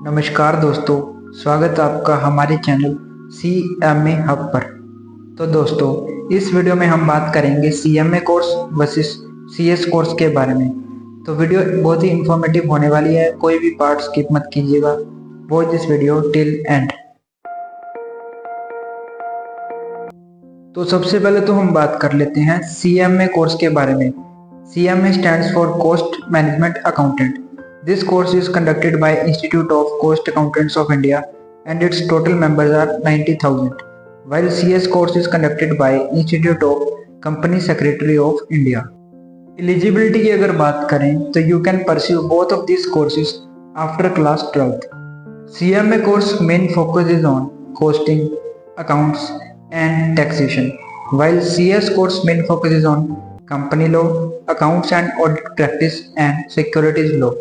नमस्कार दोस्तों, स्वागत है आपका हमारे चैनल CMA हब पर। तो दोस्तों, इस वीडियो में हम बात करेंगे CMA course versus CS course के बारे में। तो वीडियो बहुत ही इंफॉर्मेटिव होने वाली है, कोई भी पार्ट स्किप मत कीजिएगा। Watch this video till and. तो सबसे पहले तो हम बात कर लेते हैं CMA कोर्स के बारे में। CMA stands for cost management accountant. This course is conducted by Institute of Cost Accountants of India and its total members are 90,000, while CS course is conducted by Institute of Company Secretary of India. Eligibility की अगर बात करें तो you can pursue both of these courses after class 12th. CMA course main focus is on costing, accounts and taxation, while CS course main focus is on company law, accounts and audit practice and securities law.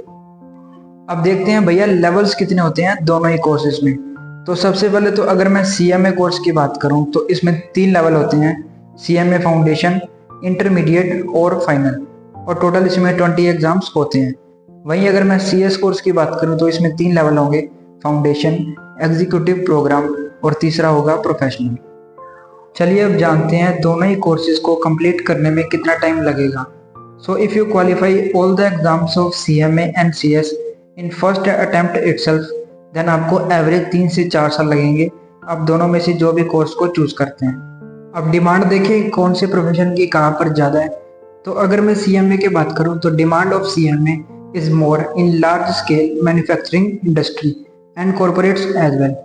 अब देखते हैं भैया levels कितने होते हैं दोनों ही courses में। तो सबसे पहले तो अगर मैं CMA कोर्स की बात करूं तो इसमें 3 लेवल होते हैं, CMA फाउंडेशन, इंटरमीडिएट और फाइनल, और टोटल इसमें 20 एग्जाम्स होते हैं। वहीं अगर मैं CS कोर्स की बात करूं तो इसमें 3 लेवल होंगे, फाउंडेशन, एग्जीक्यूटिव प्रोग्राम और तीसरा होगा प्रोफेशनल। चलिए अब जानते हैं दोनों ही कोर्सेज को कंप्लीट करने में कितना टाइम लगेगा। So if you qualify all the exams of CMA and CS in first attempt itself, then आपको एवरेज 3 से 4 साल लगेंगे। आप दोनों में से जो भी कोर्स को चूज करते हैं। अब डिमांड देखिए कौन से प्रोफेशन की कहाँ पर ज़्यादा है। तो अगर मैं CMA की बात करूँ तो demand of CMA is more in large scale manufacturing industry and corporates as well,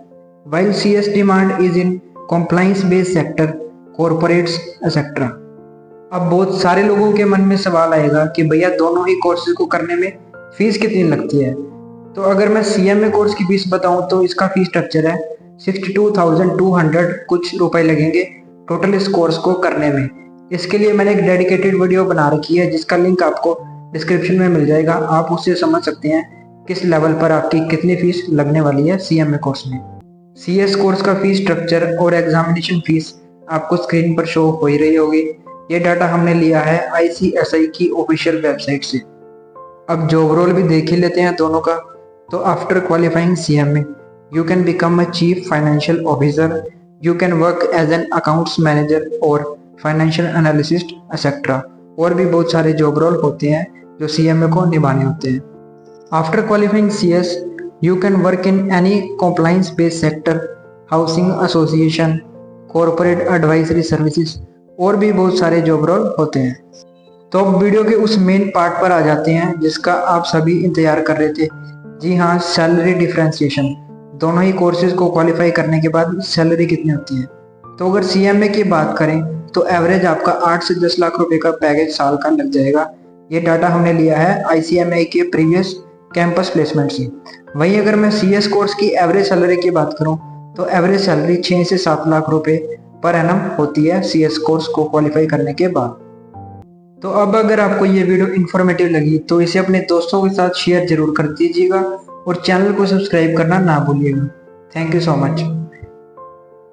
while CS demand is in compliance based sector, corporates etcetera. अब बहुत सारे लोगों के मन में सवाल आएगा कि भैया दोनों ही कोर्सेज को करने में फीस कितनी लगती है। तो अगर मैं CMA कोर्स की फीस बताऊं तो इसका फीस स्ट्रक्चर है 62,200 कुछ रुपए लगेंगे टोटल इस कोर्स को करने में। इसके लिए मैंने एक डेडिकेटेड वीडियो बना रखी है जिसका लिंक आपको डिस्क्रिप्शन में मिल जाएगा। आप उससे समझ सकते हैं किस लेवल पर आपकी कितनी फीस लगने वाली है CMA कोर्स में। CS कोर्स का फीस स्ट्रक्चर और एग्जामिनेशन फीस आपको स्क्रीन पर शो हो ही रही होगी। ये डाटा हमने लिया है ICSI की ऑफिशियल वेबसाइट से। अब जॉब रोल भी देख ही लेते हैं दोनों का। तो after qualifying CMA you can become a chief financial officer, you can work as an accounts manager और फाइनेंशियल एनालिसिस्ट एक्सेट्रा। और भी बहुत सारे जॉब रोल होते हैं जो CMA को निभाने होते हैं। After qualifying CS you can work in any compliance based sector, housing association, corporate advisory services, और भी बहुत सारे जॉब रोल होते हैं। तो अब वीडियो के उस मेन पार्ट पर आ जाते हैं जिसका आप सभी इंतजार कर रहे थे। जी हाँ, सैलरी डिफरेंशिएशन। दोनों ही कोर्सेज को क्वालिफाई करने के बाद सैलरी कितनी होती है। तो अगर CMA की बात करें तो एवरेज आपका 8 से 10 लाख रुपए का पैकेज साल का लग जाएगा। ये डाटा हमने लिया है ICMA के प्रीवियस कैंपस प्लेसमेंट से। वहीं अगर मैं CS कोर्स की एवरेज सैलरी की बात करूँ तो एवरेज सैलरी 6 से 7 लाख रुपए पर एनम होती है CS कोर्स को क्वालिफाई करने के बाद। तो अब अगर आपको ये वीडियो इन्फॉर्मेटिव लगी तो इसे अपने दोस्तों के साथ शेयर जरूर कर दीजिएगा और चैनल को सब्सक्राइब करना ना भूलिएगा। Thank you so much.